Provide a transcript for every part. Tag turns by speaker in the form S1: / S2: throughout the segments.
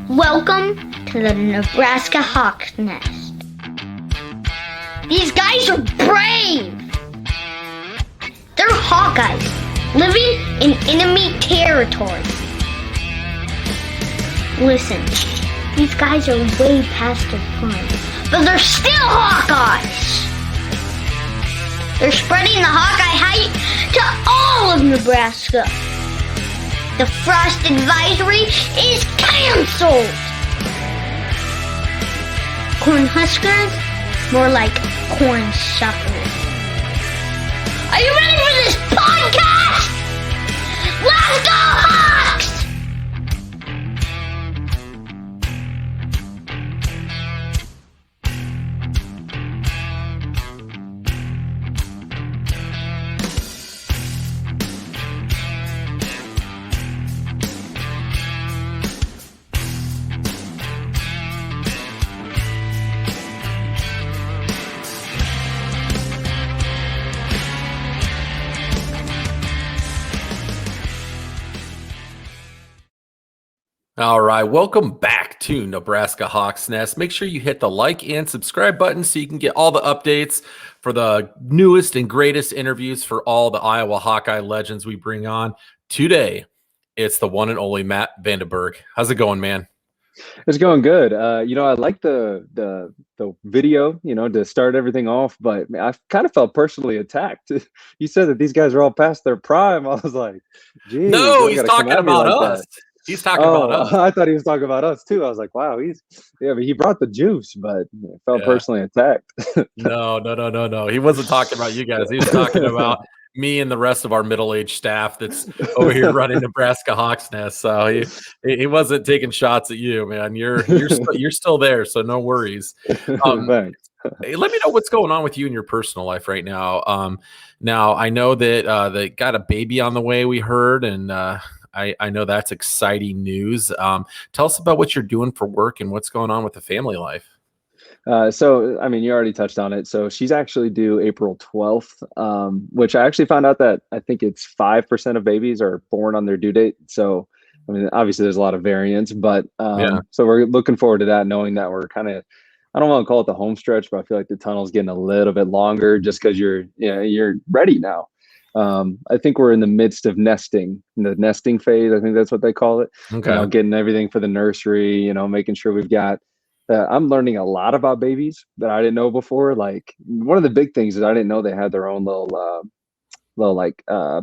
S1: Welcome to the Nebraska Hawk's Nest. These guys are brave! They're Hawkeyes, living in enemy territory. Listen, these guys are way past their prime, but they're still Hawkeyes! They're spreading the Hawkeye hype to all of Nebraska. The frost advisory is canceled! Cornhuskers? More like corn suckers. Are you ready for this podcast? Let's go Hawks!
S2: All right, welcome back to Nebraska Hawk's Nest. Make sure you hit the like and subscribe button so you can get all the updates for the newest and greatest interviews for all the Iowa Hawkeye legends we bring on. Today, it's the one and only Matt VandeBerg. How's it going, man?
S3: It's going good. I like the video, to start everything off, but I kind of felt personally attacked. You said that these guys are all past their prime. I was like, geez.
S2: No, he's talking about us. He's talking about us.
S3: I thought he was talking about us too. I was like, wow, he brought the juice, but felt personally attacked.
S2: No. He wasn't talking about you guys. He was talking about me and the rest of our middle-aged staff that's over here running Nebraska Hawk's Nest. So he wasn't taking shots at you, man. You're still there, so no worries.
S3: Thanks.
S2: Let me know what's going on with you in your personal life right now. Now I know that they got a baby on the way, we heard, and I know that's exciting news. Tell us about what you're doing for work and what's going on with the family life.
S3: You already touched on it. So she's actually due April 12th, which I actually found out that I think it's 5% of babies are born on their due date. So, obviously there's a lot of variance, but so we're looking forward to that, knowing that we're kind of, I don't want to call it the home stretch, but I feel like the tunnel's getting a little bit longer just because you're ready now. I think we're in the midst of nesting, the nesting phase. I think that's what they call it.
S2: Okay.
S3: Getting everything for the nursery, making sure we've got, I'm learning a lot about babies that I didn't know before. Like one of the big things is I didn't know they had their own little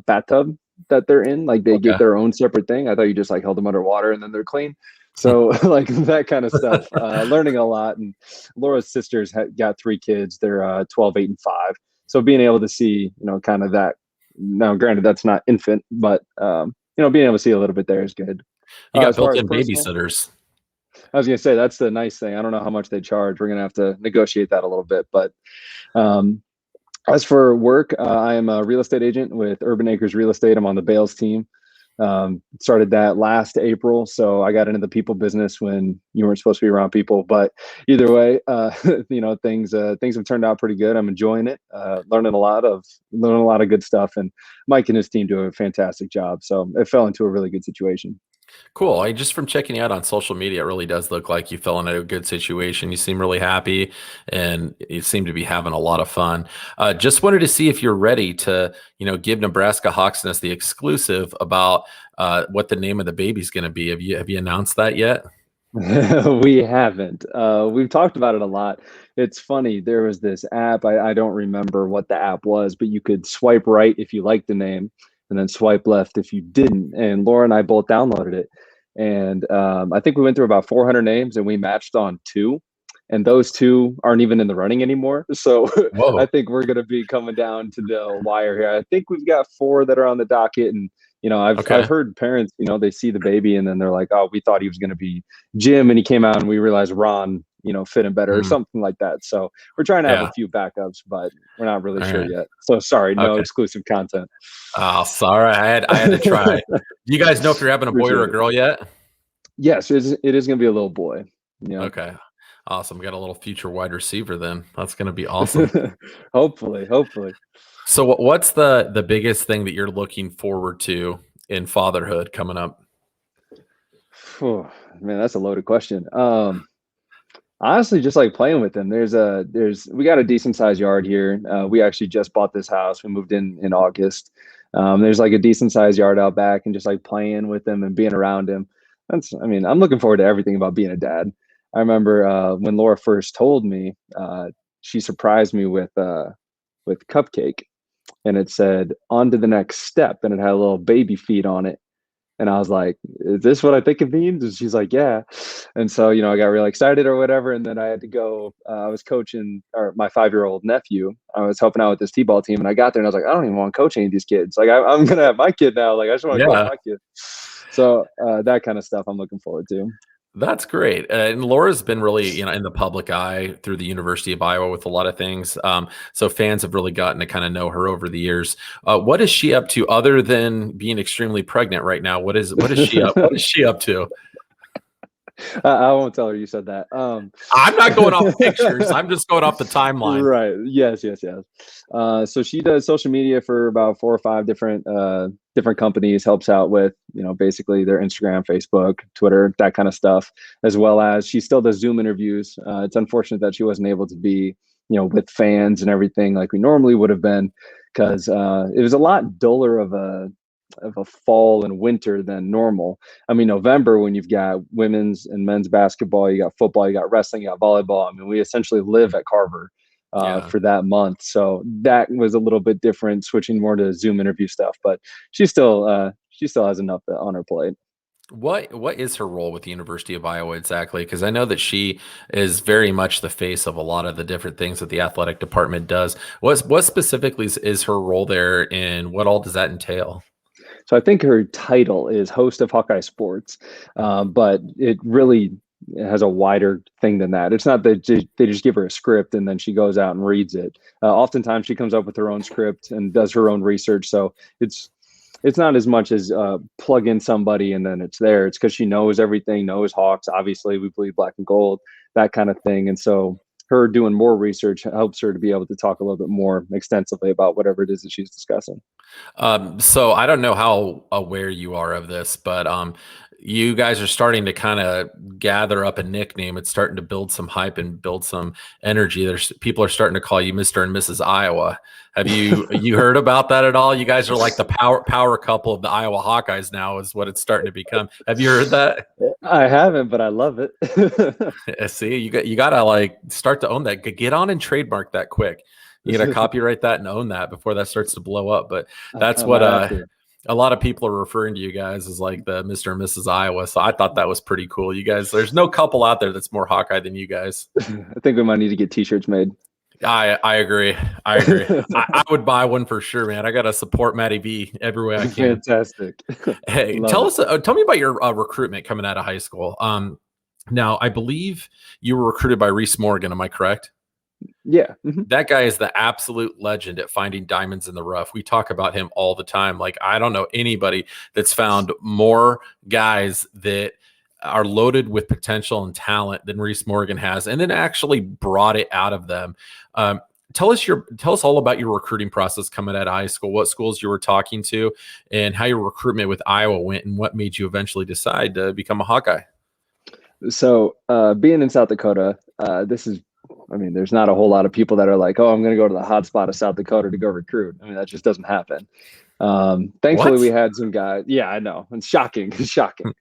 S3: bathtub that they're in. Like they get their own separate thing. I thought you just like held them underwater and then they're clean. So like that kind of stuff, learning a lot. And Laura's sisters got 3 kids. They're 12, 8, and 5. So being able to see, kind of that. Now, granted, that's not infant, but being able to see a little bit there is good.
S2: You got built-in babysitters.
S3: I was going to say, that's the nice thing. I don't know how much they charge. We're going to have to negotiate that a little bit. But as for work, I am a real estate agent with Urban Acres Real Estate. I'm on the Bales team. Started that last April. So I got into the people business when you weren't supposed to be around people. But either way, things have turned out pretty good. I'm enjoying it, learning a lot of good stuff. And Mike and his team do a fantastic job. So it fell into a really good situation.
S2: Cool. Just from checking you out on social media, it really does look like you fell into a good situation. You seem really happy and you seem to be having a lot of fun. Just wanted to see if you're ready to, give Nebraska Hawk's Nest the exclusive about what the name of the baby's going to be. Have you announced that yet?
S3: We haven't. We've talked about it a lot. It's funny. There was this app. I don't remember what the app was, but you could swipe right if you liked the name and then swipe left if you didn't. And Laura and I both downloaded it. And I think we went through about 400 names and we matched on 2. And those 2 aren't even in the running anymore. So I think we're going to be coming down to the wire here. I think we've got 4 that are on the docket. And, I've heard parents, they see the baby and then they're like, oh, we thought he was going to be Jim. And he came out and we realized Ron, fit him better or something like that. So we're trying to have a few backups, but we're not really sure yet. So sorry, no exclusive content.
S2: Oh, sorry. I had to try. Do you guys know if you're having a boy or a girl yet?
S3: Yes, it is going to be a little boy. Yeah.
S2: Okay. Awesome. We got a little future wide receiver then. That's going to be awesome.
S3: Hopefully.
S2: So what's the biggest thing that you're looking forward to in fatherhood coming up?
S3: Phew, man, that's a loaded question. Honestly, just like playing with them. We got a decent sized yard here. We actually just bought this house. We moved in August. There's like a decent sized yard out back, and just like playing with him and being around him. I mean, I'm looking forward to everything about being a dad. I remember when Laura first told me, she surprised me with cupcake, and it said on to the next step, and it had a little baby feet on it. And I was like, is this what I think it means? And she's like, yeah. And so, I got really excited or whatever. And then I had to go, I was coaching my 5-year-old nephew. I was helping out with this T-ball team. And I got there and I was like, I don't even want to coach any of these kids. Like, I'm going to have my kid now. Like, I just want to coach
S2: Yeah.
S3: my kid. So that kind of stuff I'm looking forward to.
S2: That's great. And Laura's been really, in the public eye through the University of Iowa with a lot of things. So fans have really gotten to kind of know her over the years. What is she up to other than being extremely pregnant right now? What is she up? What is she up to?
S3: I won't tell her you said that.
S2: I'm not going off pictures. I'm just going off the timeline.
S3: Right. Yes. So she does social media for about 4 or 5 different companies, helps out with, basically their Instagram, Facebook, Twitter, that kind of stuff, as well as she still does Zoom interviews. It's unfortunate that she wasn't able to be, with fans and everything like we normally would have been, because it was a lot duller of a fall and winter than normal. I mean, November, when you've got women's and men's basketball, you got football, you got wrestling, you got volleyball. I mean, we essentially live at Carver for that month. So that was a little bit different, switching more to Zoom interview stuff, but she still has enough on her plate.
S2: What is her role with the University of Iowa exactly? Because I know that she is very much the face of a lot of the different things that the athletic department does. What specifically is her role there, and what all does that entail?
S3: So I think her title is host of Hawkeye Sports, but it really has a wider thing than that. It's not that they just give her a script and then she goes out and reads it. Oftentimes she comes up with her own script and does her own research. So it's not as much as plug in somebody and then it's there. It's because she knows everything, knows Hawks. Obviously, we bleed black and gold, that kind of thing. And so her doing more research helps her to be able to talk a little bit more extensively about whatever it is that she's discussing.
S2: So I don't know how aware you are of this, but you guys are starting to kind of gather up a nickname. It's starting to build some hype and build some energy. People are starting to call you Mr. and Mrs. Iowa. Have you heard about that at all? You guys are like the power couple of the Iowa Hawkeyes now, is what it's starting to become. Have you heard that?
S3: I haven't, but I love it.
S2: See, you gotta like start to own that. Get on and trademark that quick. You got to copyright that and own that before that starts to blow up. But that's what a lot of people are referring to you guys as, like the Mr. and Mrs. Iowa. So I thought that was pretty cool. You guys, there's no couple out there that's more Hawkeye than you guys.
S3: I think we might need to get t-shirts made.
S2: I agree. I would buy one for sure, man. I got to support Matty B every way I can.
S3: Fantastic.
S2: Hey, tell me about your recruitment coming out of high school. Now I believe you were recruited by Reese Morgan. Am I correct?
S3: Yeah. Mm-hmm.
S2: That guy is the absolute legend at finding diamonds in the rough. We talk about him all the time. Like, I don't know anybody that's found more guys that are loaded with potential and talent than Reese Morgan has, and then actually brought it out of them. Tell us all about your recruiting process coming out of high school, what schools you were talking to, and how your recruitment with Iowa went, and what made you eventually decide to become a Hawkeye.
S3: So being in South Dakota, there's not a whole lot of people that are like, oh, I'm going to go to the hot spot of South Dakota to go recruit. I mean, that just doesn't happen. Thankfully, we had some guys. Yeah, I know. It's shocking. It's shocking.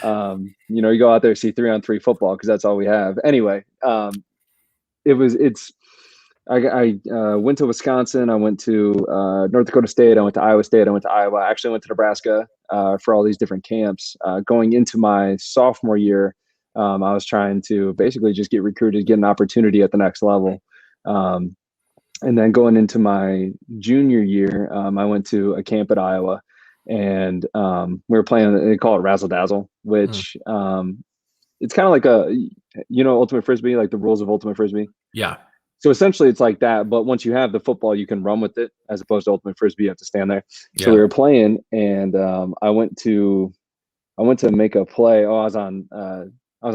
S3: You go out there, see 3-on-3 football because that's all we have. Anyway, I went to Wisconsin. I went to North Dakota State. I went to Iowa State. I went to Iowa. I actually went to Nebraska for all these different camps. Going into my sophomore year, I was trying to basically just get recruited, get an opportunity at the next level. And then going into my junior year, I went to a camp at Iowa, and we were playing, they call it Razzle Dazzle, which it's kind of like Ultimate Frisbee, like the rules of Ultimate Frisbee.
S2: Yeah.
S3: So essentially it's like that, but once you have the football, you can run with it, as opposed to Ultimate Frisbee, you have to stand there. Yeah. So we were playing, and I went to make a play. I was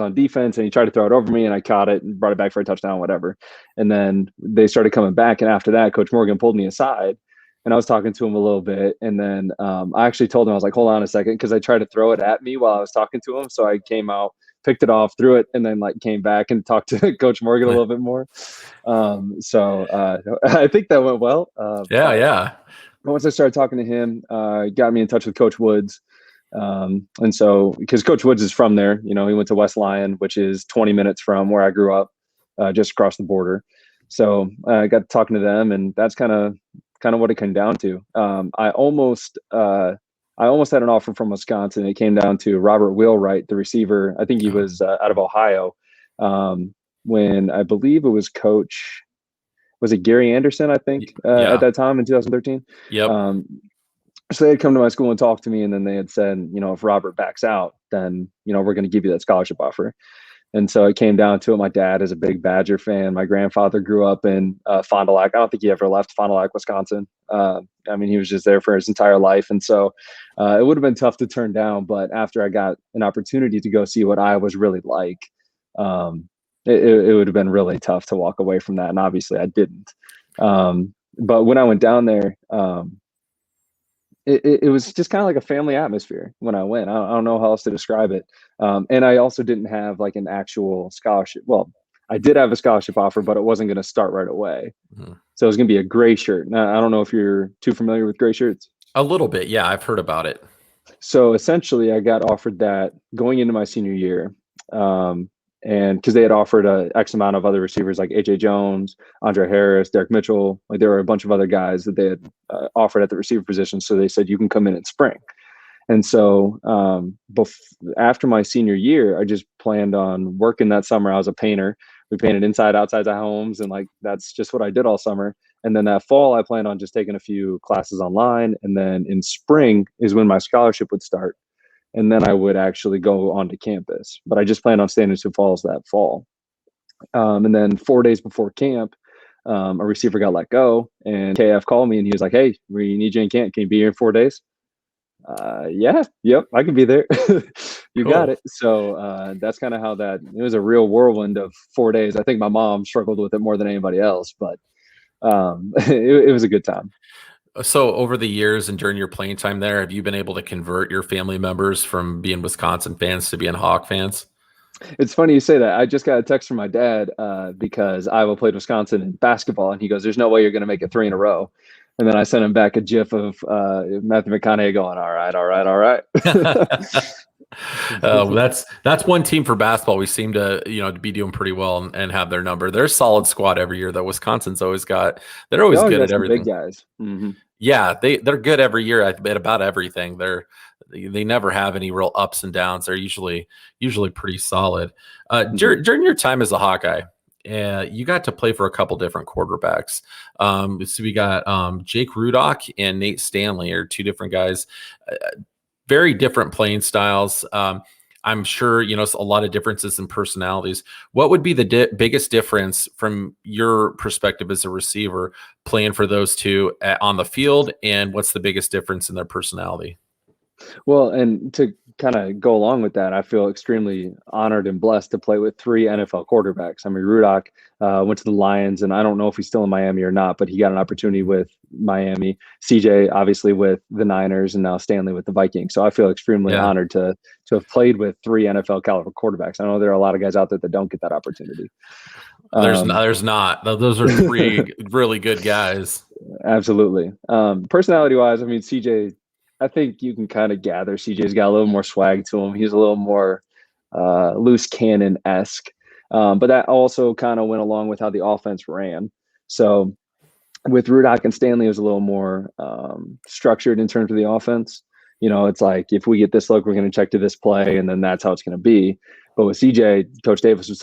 S3: on defense, and he tried to throw it over me, and I caught it and brought it back for a touchdown, whatever. And then they started coming back, and after that, Coach Morgan pulled me aside, and I was talking to him a little bit, and then I actually told him, I was like, hold on a second, because I tried to throw it at me while I was talking to him. So I came out, picked it off, threw it, and then like came back and talked to Coach Morgan a little bit more. I think that went well.
S2: Yeah, yeah.
S3: But once I started talking to him, got me in touch with Coach Woods. And so, because Coach Woods is from there, he went to West Lyon, which is 20 minutes from where I grew up, just across the border. So I got talking to them, and that's kind of what it came down to. I almost had an offer from Wisconsin. It came down to Robert Wheelwright, the receiver. I think he was out of Ohio. When I believe it was was it Gary Anderson, I think, at that time in 2013?
S2: Yep.
S3: So they had come to my school and talked to me, and then they had said, if Robert backs out, then, we're going to give you that scholarship offer. And so it came down to it. My dad is a big Badger fan. My grandfather grew up in Fond du Lac. I don't think he ever left Fond du Lac, Wisconsin. He was just there for his entire life. And so it would have been tough to turn down. But after I got an opportunity to go see what Iowa was really like, it would have been really tough to walk away from that. And obviously I didn't. But when I went down there, it was just kind of like a family atmosphere when I went. I don't know how else to describe it. And I also didn't have like an actual scholarship. Well, I did have a scholarship offer, but it wasn't going to start right away. Mm-hmm. So it was going to be a gray shirt. Now, I don't know if you're too familiar with gray shirts.
S2: A little bit. Yeah, I've heard about it.
S3: So essentially I got offered that going into my senior year. And because they had offered a X amount of other receivers like A.J. Jones, Andre Harris, Derek Mitchell, like there were a bunch of other guys that they had offered at the receiver position. So they said, you can come in spring. And so after my senior year, I just planned on working that summer. I was a painter. We painted inside, outside of homes. And like, that's just what I did all summer. And then that fall, I planned on just taking a few classes online. And then in spring is when my scholarship would start. And then I would actually go onto campus. But I just planned on staying in Sioux Falls that fall. And then 4 days before camp, a receiver got let go. And KF called me and he was like, hey, we need you in camp. Can you be here in 4 days? Yep, I can be there. You got it. So that's kind of how it was a real whirlwind of 4 days. I think my mom struggled with it more than anybody else, but it was a good time.
S2: So over the years and during your playing time there, have you been able to convert your family members from being Wisconsin fans to being Hawk fans?
S3: It's funny you say that. I just got a text from my dad because Iowa played Wisconsin in basketball, and he goes, there's no way you're going to make it 3 in a row. And then I sent him back a gif of Matthew McConaughey going, all right.
S2: That's one team for basketball. We seem to, to be doing pretty well and have their number. They're a solid squad every year that Wisconsin's always got. They're always good at everything.
S3: Big guys. Mm-hmm.
S2: Yeah, they're good every year at about everything. They never have any real ups and downs. They're usually pretty solid. During your time as a Hawkeye, you got to play for a couple different quarterbacks. So we got Jake Rudock and Nate Stanley are two different guys. Very different playing styles. I'm sure, a lot of differences in personalities. What would be the biggest difference from your perspective as a receiver playing for those two on the field? And what's the biggest difference in their personality?
S3: Well, and to kind of go along with that, I feel extremely honored and blessed to play with 3 NFL quarterbacks. I mean, Rudock went to the Lions, and I don't know if he's still in Miami or not, but he got an opportunity with Miami. CJ, obviously, with the Niners, and now Stanley with the Vikings. So I feel extremely honored to have played with 3 NFL caliber quarterbacks. I know there are a lot of guys out there that don't get that opportunity.
S2: There's not. Those are 3 really good guys.
S3: Absolutely. Personality-wise, I mean, CJ, I think you can kind of gather CJ's got a little more swag to him. He's a little more loose cannon-esque. But that also kind of went along with how the offense ran. So with Rudock and Stanley, it was a little more structured in terms of the offense. It's like, if we get this look, we're going to check to this play, and then that's how it's going to be. But with CJ, Coach Davis would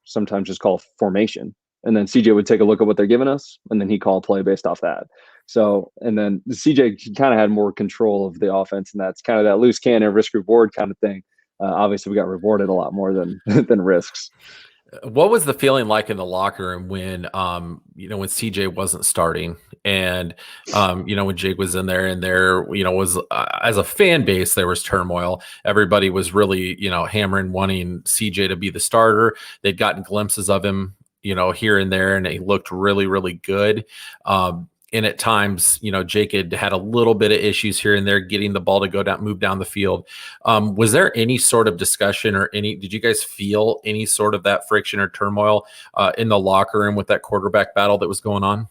S3: sometimes just call formation. And then CJ would take a look at what they're giving us, and then he'd call a play based off that. So, and then CJ kind of had more control of the offense, and that's kind of that loose cannon, risk reward kind of thing. Obviously, we got rewarded a lot more than risks.
S2: What was the feeling like in the locker room when when CJ wasn't starting, and when Jake was in there, and there was as a fan base there was turmoil. Everybody was really hammering, wanting CJ to be the starter. They'd gotten glimpses of him here and there, and he looked really, really good. And at times, Jake had a little bit of issues here and there getting the ball to move down the field. Was there any sort of discussion did you guys feel any sort of that friction or turmoil in the locker room with that quarterback battle that was going on?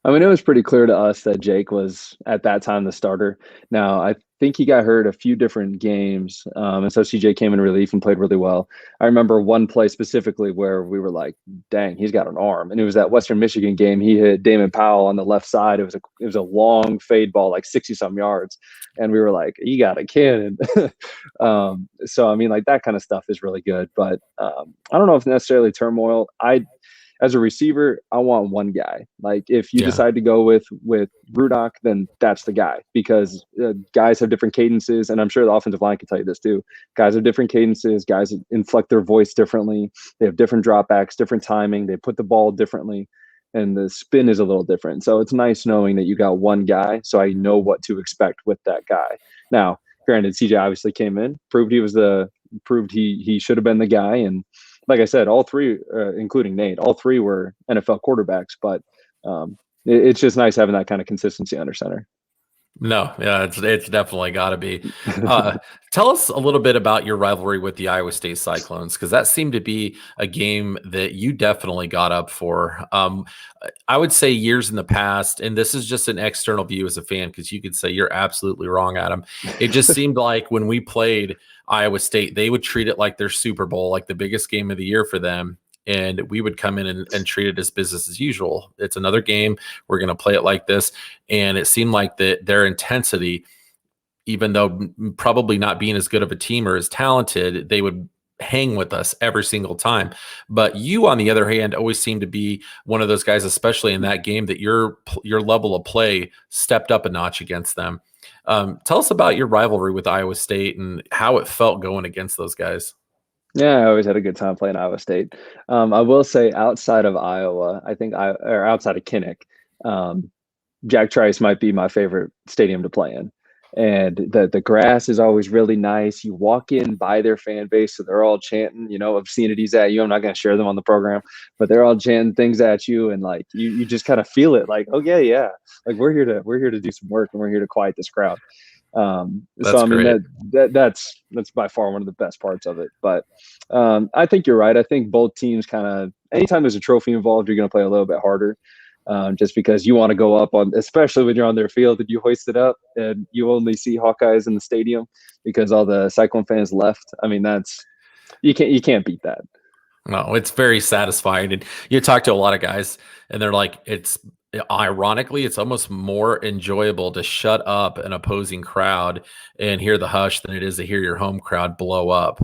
S3: I mean, it was pretty clear to us that Jake was at that time the starter. Now, I think he got hurt a few different games, and so CJ came in relief and played really well. I remember one play specifically where we were like, "Dang, he's got an arm!" And it was that Western Michigan game. He hit Damon Powell on the left side. It was a long fade ball, like 60-some yards, and we were like, "You got a cannon." So I mean, like that kind of stuff is really good. But I don't know if necessarily turmoil. As a receiver, I want one guy. Like if you decide to go with Rudock, then that's the guy, because guys have different cadences, and I'm sure the offensive line can tell you this too. Guys have different cadences. Guys inflect their voice differently. They have different dropbacks, different timing. They put the ball differently, and the spin is a little different. So it's nice knowing that you got one guy, so I know what to expect with that guy. Now, granted, CJ obviously came in, proved he should have been the guy, and like I said, all three, including Nate, all three were NFL quarterbacks, but it's just nice having that kind of consistency under center.
S2: No, yeah, it's definitely got to be. Tell us a little bit about your rivalry with the Iowa State Cyclones, because that seemed to be a game that you definitely got up for. I would say years in the past, and this is just an external view as a fan, because you could say you're absolutely wrong, Adam. It just seemed like when we played Iowa State, they would treat it like their Super Bowl, like the biggest game of the year for them. And we would come in and treat it as business as usual. It's another game. We're going to play it like this. And it seemed like their intensity, even though probably not being as good of a team or as talented, they would hang with us every single time. But you, on the other hand, always seem to be one of those guys, especially in that game, that your level of play stepped up a notch against them. Tell us about your rivalry with Iowa State and how it felt going against those guys.
S3: Yeah, I always had a good time playing Iowa State. I will say outside of Iowa, or outside of Kinnick, Jack Trice might be my favorite stadium to play in. And the grass is always really nice. You walk in by their fan base, so they're all chanting, obscenities at you. I'm not going to share them on the program, but they're all chanting things at you, and like you just kind of feel it, like, oh yeah, like we're here to do some work, and we're here to quiet this crowd. So I mean that's by far one of the best parts of it. But I think you're right. I think both teams kind of, anytime there's a trophy involved, you're going to play a little bit harder, just because you want to go up on, especially when you're on their field and you hoist it up and you only see Hawkeyes in the stadium because all the Cyclone fans left. I mean, you can't beat that.
S2: No, it's very satisfying. And you talk to a lot of guys and they're like, ironically, it's almost more enjoyable to shut up an opposing crowd and hear the hush than it is to hear your home crowd blow up.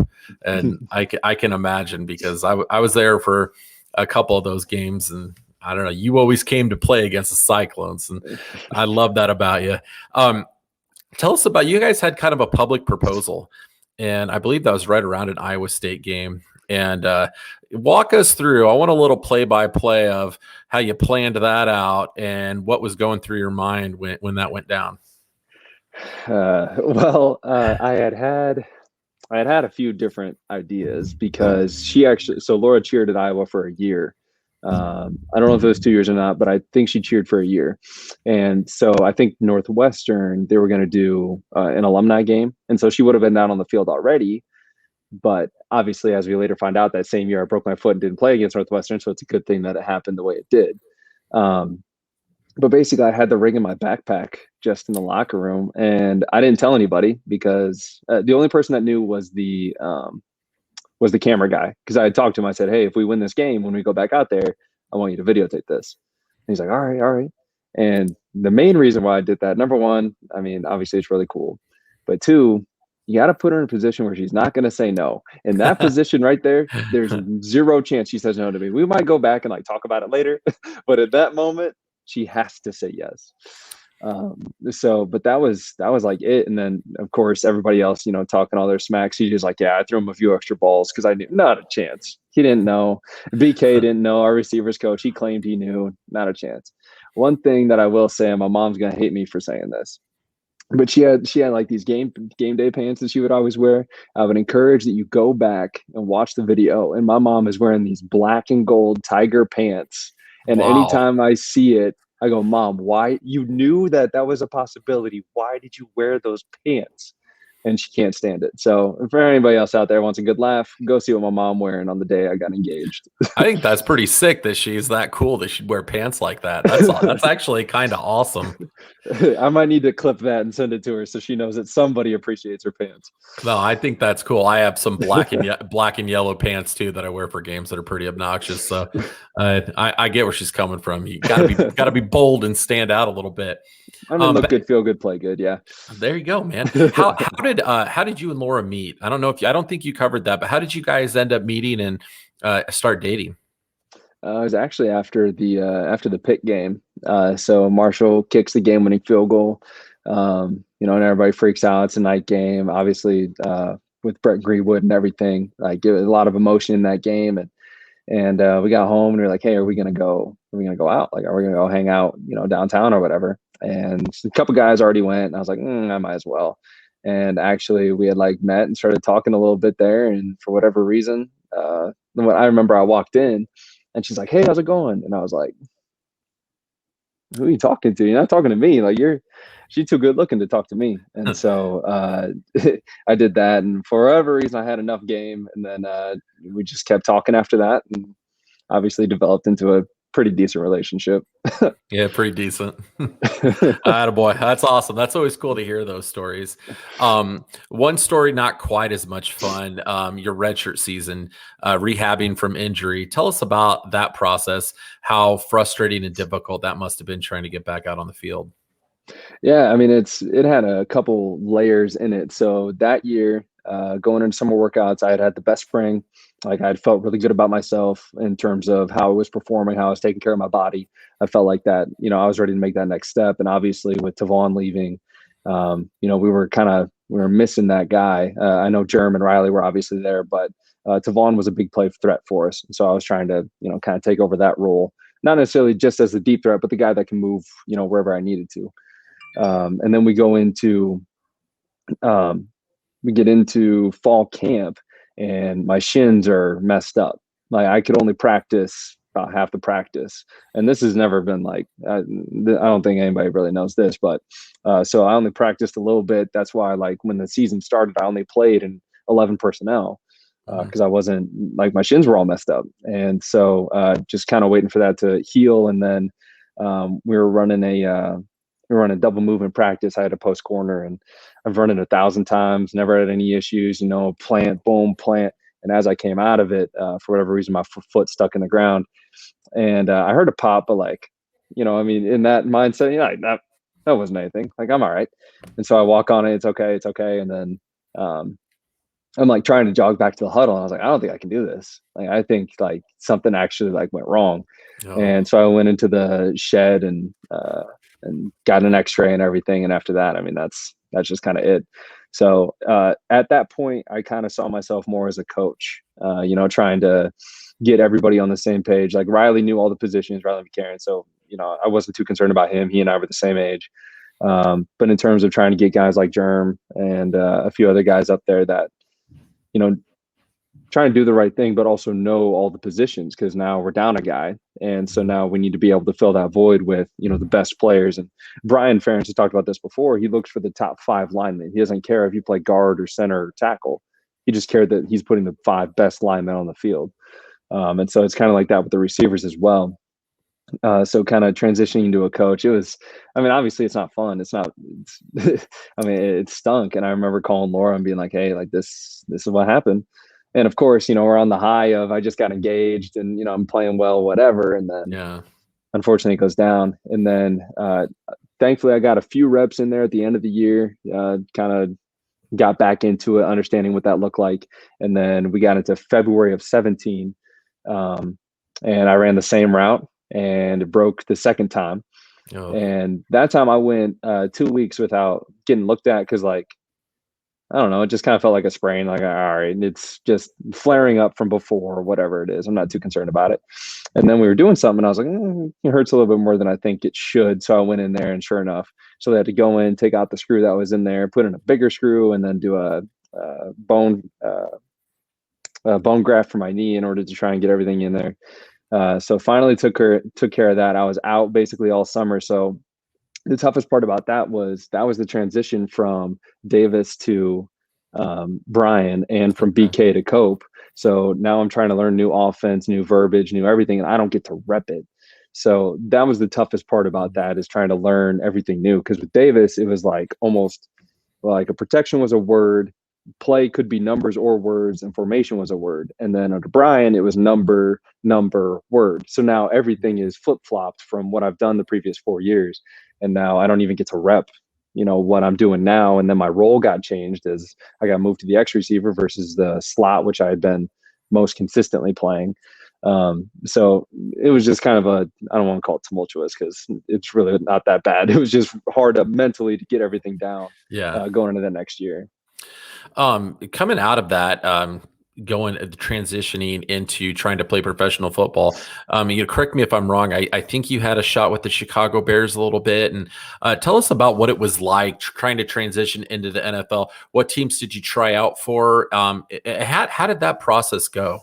S2: And I can imagine, because I was there for a couple of those games, and I don't know, you always came to play against the Cyclones, and I love that about you. Tell us about, you guys had kind of a public proposal, and I believe that was right around an Iowa State game. And walk us through. I want a little play-by-play of how you planned that out and what was going through your mind when that went down.
S3: I had a few different ideas, because Laura cheered at Iowa for a year. I don't know if it was 2 years or not, but I think she cheered for a year. And so I think Northwestern, they were going to do an alumni game. And so she would have been down on the field already. But obviously, as we later find out, that same year I broke my foot and didn't play against Northwestern. So it's a good thing that it happened the way it did. But basically, I had the ring in my backpack just in the locker room, and I didn't tell anybody, because the only person that knew was the camera guy. Because I had talked to him. I said, hey, if we win this game, when we go back out there, I want you to videotape this. And he's like, all right. And the main reason why I did that, number one, I mean, obviously it's really cool. But two, you got to put her in a position where she's not going to say no. In that position right there, there's zero chance she says no to me. We might go back and like talk about it later, but at that moment, she has to say yes. But that was like it. And then of course, everybody else, talking all their smacks. He just like, yeah, I threw him a few extra balls because I knew, not a chance. He didn't know. BK didn't know. Our receivers coach, he claimed he knew, not a chance. One thing that I will say, and my mom's going to hate me for saying this, but she had like these game day pants that she would always wear. I would encourage that you go back and watch the video. And my mom is wearing these black and gold Tiger pants. And anytime I see it, I go, Mom, why? You knew that was a possibility. Why did you wear those pants? And she can't stand it. So for anybody else out there wants a good laugh, go see what my mom wearing on the day I got engaged.
S2: I think that's pretty sick that she's that cool that she'd wear pants like that. That's actually kind of awesome.
S3: I might need to clip that and send it to her so she knows that somebody appreciates her pants.
S2: No, I think that's cool. I have some black and yellow pants too that I wear for games that are pretty obnoxious. So I get where she's coming from. You gotta be bold and stand out a little bit.
S3: I mean, look good, feel good, play good. Yeah.
S2: There you go, man. How did you and Laura meet? I don't think you covered that, but how did you guys end up meeting and start dating?
S3: It was actually after the Pitt game. So Marshall kicks the game-winning field goal, and everybody freaks out. It's a night game, obviously, with Brett Greenwood and everything. Like, it was a lot of emotion in that game, and we got home and we were like, hey, are we gonna go out? Like, are we gonna go hang out, downtown or whatever? And a couple guys already went, and I was like, I might as well. And actually, we had like met and started talking a little bit there, and for whatever reason, when I remember I walked in. And she's like, hey, how's it going? And I was like, who are you talking to? You're not talking to me. Like, she's too good looking to talk to me. And so I did that. And for whatever reason, I had enough game. And then we just kept talking after that, and obviously developed into a pretty decent relationship.
S2: Yeah, pretty decent. Attaboy. That's awesome. That's always cool to hear those stories. One story, not quite as much fun. Your redshirt season, rehabbing from injury. Tell us about that process, how frustrating and difficult that must have been trying to get back out on the field.
S3: Yeah, I mean, it had a couple layers in it. So that year, going into summer workouts, I had the best spring. Like, I felt really good about myself in terms of how I was performing, how I was taking care of my body. I felt like that, I was ready to make that next step. And obviously with Tavon leaving, we were missing that guy. I know Jerm and Riley were obviously there, but Tavon was a big play threat for us. And so I was trying to, kind of take over that role, not necessarily just as a deep threat, but the guy that can move, wherever I needed to. And then we get into fall camp, and my shins are messed up. Like, I could only practice about half the practice. And this has never been like, I don't think anybody really knows this, but so I only practiced a little bit. That's why, like, when the season started, I only played in 11 personnel because I wasn't, like, my shins were all messed up. And so just kind of waiting for that to heal. And then we were running double movement practice. I had a post corner, and I've run it 1,000 times, never had any issues, plant, boom, plant. And as I came out of it, for whatever reason, my foot stuck in the ground, and I heard a pop, but like, I mean, in that mindset, that wasn't anything. Like, I'm all right. And so I walk on it. It's okay. And then I'm like trying to jog back to the huddle. And I was like, I don't think I can do this. Like, I think like something actually like went wrong. Oh. And so I went into the shed and got an x-ray and everything. And after that, I mean, that's just kind of it. So at that point, I kind of saw myself more as a coach, trying to get everybody on the same page. Like, Riley knew all the positions, Riley McCarron. So, I wasn't too concerned about him. He and I were the same age. But in terms of trying to get guys like Germ and a few other guys up there that, trying to do the right thing, but also know all the positions, because now we're down a guy. And so now we need to be able to fill that void with, the best players. And Brian Ferentz has talked about this before. He looks for the top 5 linemen. He doesn't care if you play guard or center or tackle. He just cared that he's putting the 5 best linemen on the field. And so it's kind of like that with the receivers as well. So kind of transitioning to a coach, obviously it's not fun. It stunk. And I remember calling Laura and being like, hey, like this is what happened. And of course, we're on the high of, I just got engaged and, I'm playing well, whatever. And then unfortunately it goes down. And then thankfully I got a few reps in there at the end of the year, kind of got back into it, understanding what that looked like. And then we got into February of 2017. And I ran the same route, and it broke the second time. Oh. And that time I went 2 weeks without getting looked at, because, like, I don't know, it just kind of felt like a sprain. Like, all right, it's just flaring up from before, or whatever it is. I'm not too concerned about it. And then we were doing something, and I was like, it hurts a little bit more than I think it should. So I went in there, and sure enough, so they had to go in, take out the screw that was in there, put in a bigger screw, and then do a bone graft for my knee in order to try and get everything in there. So finally took care of that. I was out basically all summer. So the toughest part about that was the transition from Davis to Brian, and from
S2: Okay.
S3: BK to Cope. So now I'm trying to learn new offense, new verbiage, new everything, and I don't get to rep it. So that was the toughest part about that, is trying to learn everything new. Because with Davis, it was like almost like a protection was a word, play could be numbers or words, and formation was a word. And then under Brian, it was number, word. So now everything is flip flopped from what I've done the previous 4 years. And now I don't even get to rep, what I'm doing now. And then my role got changed as I got moved to the X receiver versus the slot, which I had been most consistently playing. So it was just kind of I don't want to call it tumultuous, because it's really not that bad. It was just hard mentally to get everything down,
S2: Yeah.
S3: going into the next year.
S2: Coming out of that, transitioning into trying to play professional football. Correct me if I'm wrong. I think you had a shot with the Chicago Bears a little bit, and tell us about what it was like trying to transition into the NFL. What teams did you try out for? How did that process go?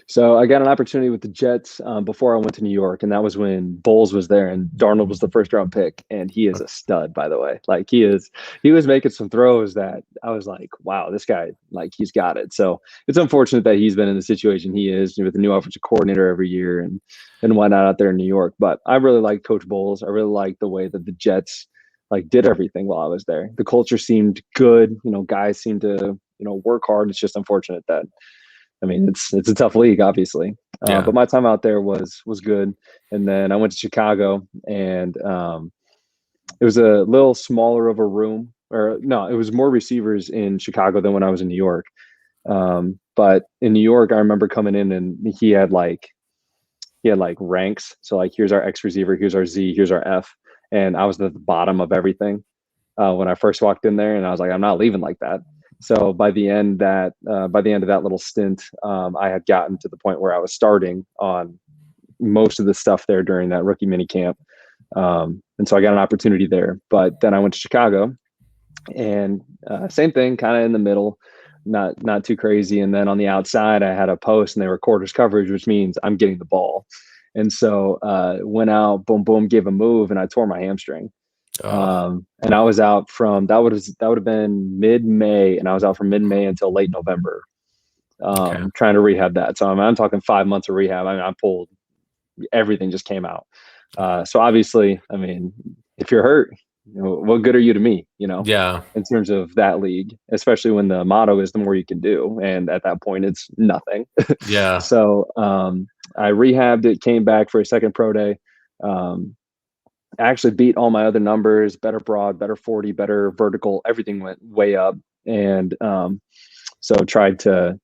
S3: So I got an opportunity with the Jets before I went to New York, and that was when Bowles was there, and Darnold was the first round pick, and he is a stud, by the way. Like he was making some throws that I was like, wow, this guy, like he's got it. So it's unfortunate that he's been in the situation he is with a new offensive coordinator every year and whatnot out there in New York. But I really like Coach Bowles. I really like the way that the Jets like did everything while I was there. The culture seemed good. Guys seemed to work hard. It's just unfortunate that, I mean, it's a tough league, obviously.
S2: Yeah.
S3: But my time out there was good. And then I went to Chicago, and it was a little smaller of a room, or no, it was more receivers in Chicago than when I was in New York. But in New York, I remember coming in, and he had like ranks. So like, here's our X receiver, here's our Z, here's our F, and I was at the bottom of everything when I first walked in there, and I was like, I'm not leaving like that. So by the end of that little stint, I had gotten to the point where I was starting on most of the stuff there during that rookie mini camp. And so I got an opportunity there. But then I went to Chicago, and same thing, kind of in the middle, not too crazy. And then on the outside, I had a post, and they were quarters coverage, which means I'm getting the ball. And so went out, boom, boom, gave a move, and I tore my hamstring. And I was out from that would have been mid-May, and I was out from mid-May until late November, trying to rehab that. So I'm talking 5 months of rehab. I mean, I pulled everything, just came out. So obviously, I mean, if you're hurt, what good are you to me?
S2: Yeah.
S3: In terms of that league, especially when the motto is the more you can do, and at that point, it's nothing.
S2: Yeah.
S3: So I rehabbed it, came back for a second pro day. Actually beat all my other numbers, better broad, better 40, better vertical, everything went way up. And so tried to,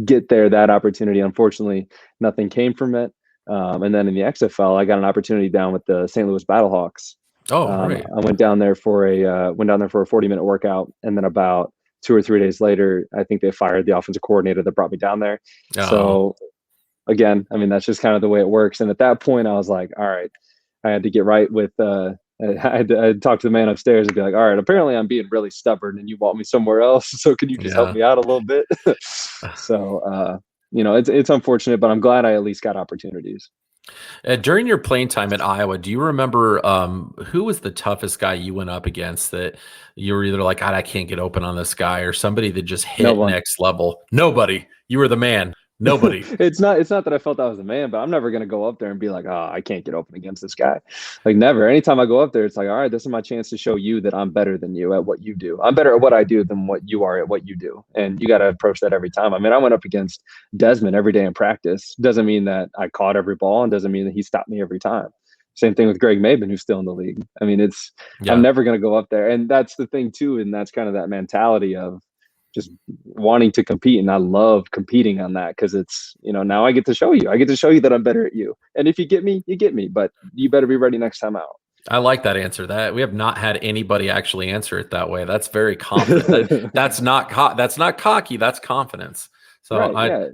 S3: get there, that opportunity. Unfortunately, nothing came from it. And then in the XFL, I got an opportunity down with the St. Louis Battlehawks.
S2: Right.
S3: I went down there for a 40-minute workout. And then about 2 or 3 days later, I think they fired the offensive coordinator that brought me down there. So again, I mean, that's just kind of the way it works. And at that point, I was like, all right, I had to get right with, I had to talk to the man upstairs and be like, all right, apparently I'm being really stubborn, and you want me somewhere else. So can you just help me out a little bit? So, it's unfortunate, but I'm glad I at least got opportunities.
S2: During your playing time at Iowa, do you remember who was the toughest guy you went up against that you were either like, God, I can't get open on this guy, or somebody that just hit next level? Nobody. You were the man. Nobody.
S3: It's not that I felt I was the man, but I'm never going to go up there and be like, oh, I can't get open against this guy. Like, never. Anytime I go up there, it's like, all right, this is my chance to show you that I'm better than you at what you do. I'm better at what I do than what you are at what you do. And you got to approach that every time. I mean, I went up against Desmond every day in practice. Doesn't mean that I caught every ball, and doesn't mean that he stopped me every time. Same thing with Greg Maben, who's still in the league. I mean, I'm never going to go up there. And that's the thing too. And that's kind of that mentality of just wanting to compete. And I love competing on that, because it's, now I get to show you that I'm better at you. And if you get me, you get me, but you better be ready next time out.
S2: I like that answer. That we have not had anybody actually answer it that way. That's very confident. That's not cocky. That's confidence. So
S3: right,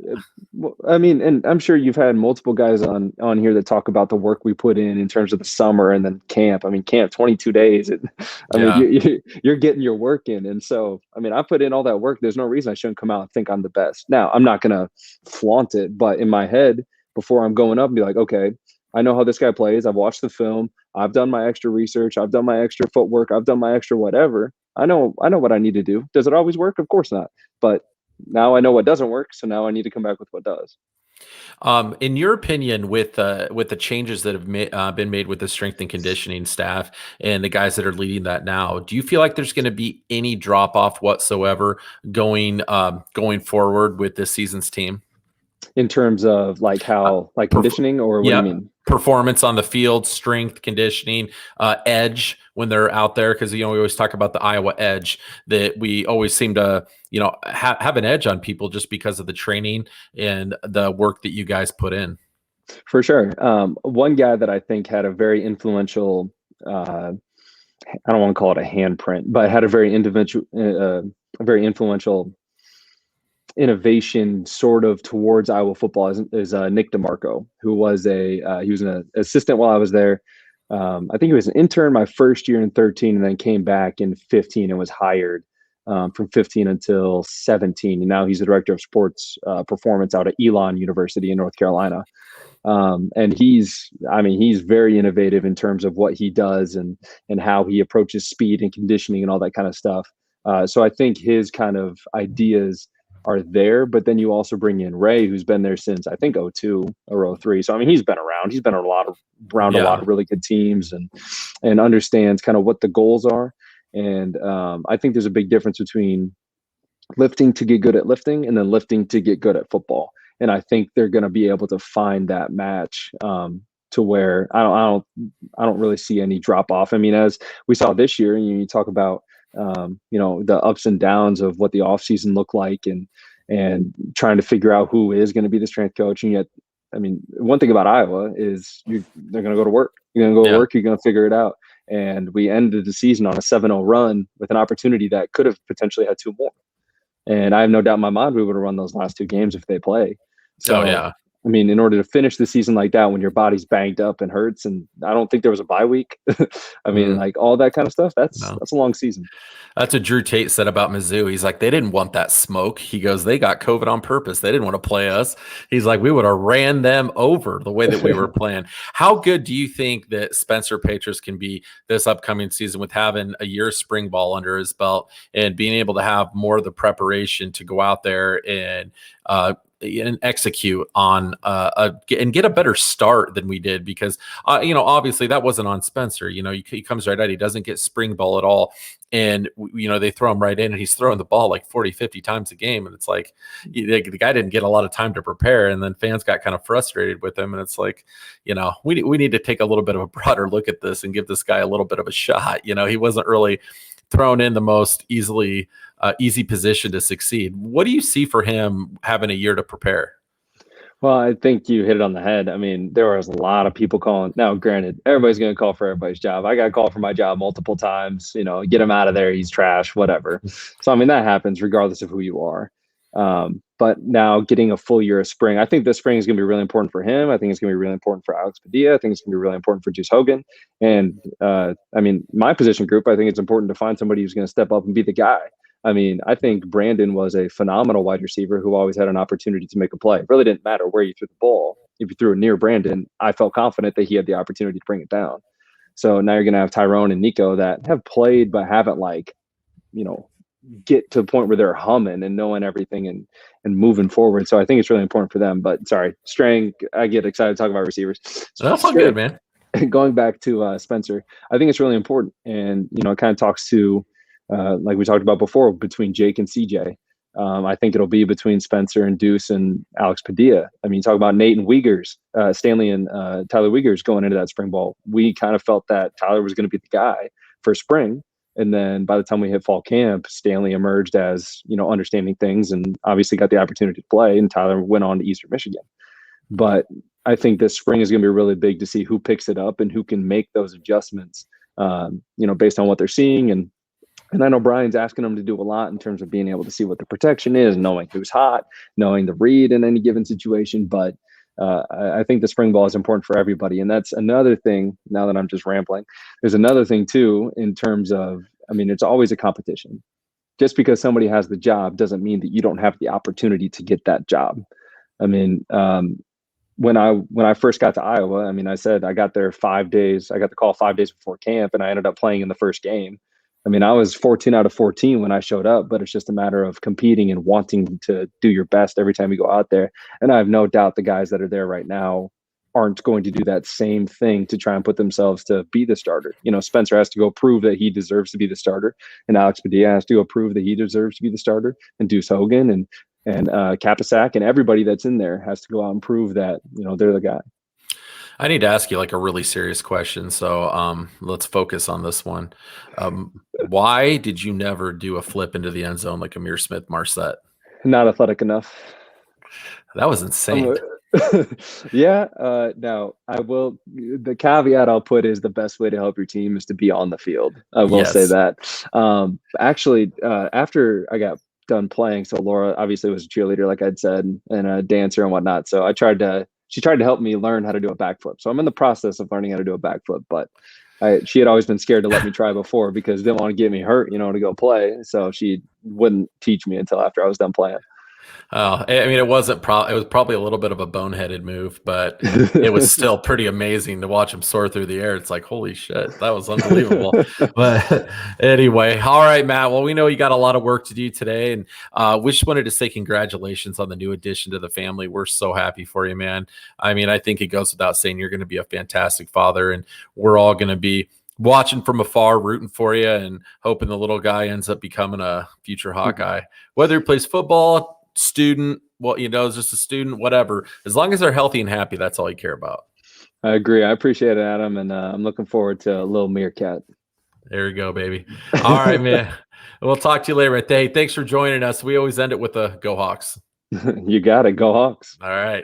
S3: Well, I mean, and I'm sure you've had multiple guys on here that talk about the work we put in terms of the summer and then camp. I mean, camp 22 days. I mean, you're getting your work in. And so, I mean, I put in all that work. There's no reason I shouldn't come out and think I'm the best. Now, I'm not going to flaunt it, but in my head, before I'm going up and be like, okay, I know how this guy plays. I've watched the film. I've done my extra research. I've done my extra footwork. I've done my extra whatever. I know what I need to do. Does it always work? Of course not. But now I know what doesn't work. So now I need to come back with what does.
S2: In your opinion, with the changes that have been made with the strength and conditioning staff and the guys that are leading that now, do you feel like there's going to be any drop off whatsoever going forward with this season's team?
S3: In terms of like how like conditioning, or what do you mean?
S2: Performance on the field, strength, conditioning, edge when they're out there, because we always talk about the Iowa edge, that we always seem to have an edge on people just because of the training and the work that you guys put in.
S3: For sure. One guy that I think had a very influential, I don't want to call it a handprint, but had a very influential innovation sort of towards Iowa football is Nick DeMarco, who was he was an assistant while I was there. I think he was an intern my first year in 13, and then came back in 15 and was hired from 15 until 17. And now he's the director of sports performance out at Elon University in North Carolina. And he's very innovative in terms of what he does and how he approaches speed and conditioning and all that kind of stuff. So I think his kind of ideas are there, but then you also bring in Ray, who's been there since I think 02 or 03. So I mean, he's been around. He's been around a lot of really good teams and understands kind of what the goals are. And I think there's a big difference between lifting to get good at lifting and then lifting to get good at football. And I think they're going to be able to find that match to where I don't really see any drop off. I mean, as we saw this year, and you talk about the ups and downs of what the offseason looked like and trying to figure out who is going to be the strength coach. And yet, I mean, one thing about Iowa is they're going to go to work. You're going to go to work. You're going to figure it out. And we ended the season on a 7-0 run with an opportunity that could have potentially had 2 more. And I have no doubt in my mind we would have run those last 2 games if they play. So, I mean, in order to finish the season like that, when your body's banged up and hurts, and I don't think there was a bye week. I mean, like all that kind of stuff, that's a long season.
S2: That's what Drew Tate said about Mizzou. He's like, they didn't want that smoke. He goes, they got COVID on purpose. They didn't want to play us. He's like, we would have ran them over the way that we were playing. How good do you think that Spencer Petras can be this upcoming season with having a year of spring ball under his belt and being able to have more of the preparation to go out there and execute on and get a better start than we did? Because obviously that wasn't on Spencer. He comes right out, he doesn't get spring ball at all, and they throw him right in, and he's throwing the ball like 40-50 times a game, and it's like the guy didn't get a lot of time to prepare, and then fans got kind of frustrated with him, and it's like we need to take a little bit of a broader look at this and give this guy a little bit of a shot. He wasn't really thrown in the most easy position to succeed. What do you see for him having a year to prepare?
S3: Well, I think you hit it on the head. I mean, there was a lot of people calling. Now, granted, everybody's going to call for everybody's job. I got called for my job multiple times, get him out of there. He's trash, whatever. So, I mean, that happens regardless of who you are. But now getting a full year of spring, I think this spring is going to be really important for him. I think it's going to be really important for Alex Padilla. I think it's going to be really important for Juice Hogan. And I mean, my position group, I think it's important to find somebody who's going to step up and be the guy. I mean, I think Brandon was a phenomenal wide receiver who always had an opportunity to make a play. It really didn't matter where you threw the ball. If you threw it near Brandon, I felt confident that he had the opportunity to bring it down. So now you're going to have Tyrone and Nico that have played but haven't get to the point where they're humming and knowing everything and moving forward. So I think it's really important for them. But sorry, Strang, I get excited to talk about receivers.
S2: That's all good, man.
S3: Going back to Spencer, I think it's really important. And, it kind of talks to, like we talked about before, between Jake and CJ. I think it'll be between Spencer and Deuce and Alex Padilla. I mean, talk about Nate and Wiegers, Stanley and Tyler Wiegers going into that spring ball. We kind of felt that Tyler was going to be the guy for spring. And then by the time we hit fall camp, Stanley emerged as, understanding things and obviously got the opportunity to play. And Tyler went on to Eastern Michigan. But I think this spring is going to be really big to see who picks it up and who can make those adjustments, based on what they're seeing. And I know Brian's asking them to do a lot in terms of being able to see what the protection is, knowing who's hot, knowing the read in any given situation. But I think the spring ball is important for everybody. And that's another thing, now that I'm just rambling, there's another thing too, in terms of, I mean, it's always a competition. Just because somebody has the job doesn't mean that you don't have the opportunity to get that job. I mean, when I first got to Iowa, I mean, I said I got there 5 days. I got the call 5 days before camp, and I ended up playing in the first game. I mean, I was 14 out of 14 when I showed up, but it's just a matter of competing and wanting to do your best every time you go out there. And I have no doubt the guys that are there right now aren't going to do that same thing to try and put themselves to be the starter. You know, Spencer has to go prove that he deserves to be the starter, and Alex Padilla has to go prove that he deserves to be the starter, and Deuce Hogan and Kapisak and everybody that's in there has to go out and prove that, you know, they're the guy.
S2: I need to ask you like a really serious question. So let's focus on this one. Why did you never do a flip into the end zone like Amir Smith-Marset?
S3: Not athletic enough.
S2: That was insane.
S3: Yeah. Now I will. The caveat I'll put is the best way to help your team is to be on the field. I will say that. Actually, after I got done playing, so Laura obviously was a cheerleader, like I'd said, and a dancer and whatnot. So she tried to help me learn how to do a backflip. So I'm in the process of learning how to do a backflip, but she had always been scared to let me try before because didn't want to get me hurt, you know, to go play. So she wouldn't teach me until after I was done playing.
S2: Oh, I mean, it was probably a little bit of a boneheaded move, but it was still pretty amazing to watch him soar through the air. It's like, holy shit, that was unbelievable. But anyway, all right, Matt. Well, we know you got a lot of work to do today, and we just wanted to say congratulations on the new addition to the family. We're so happy for you, man. I mean, I think it goes without saying you're going to be a fantastic father, and we're all going to be watching from afar, rooting for you, and hoping the little guy ends up becoming a future Hawkeye, whether he plays football, student, well, you know, just a student, whatever. As long as they're healthy and happy, that's all you care about.
S3: I agree. I appreciate it, Adam, and I'm looking forward to a little meerkat.
S2: There you go, baby. All right, man. We'll talk to you later. Hey, thanks for joining us. We always end it with a Go Hawks.
S3: You got it. Go Hawks.
S2: All right.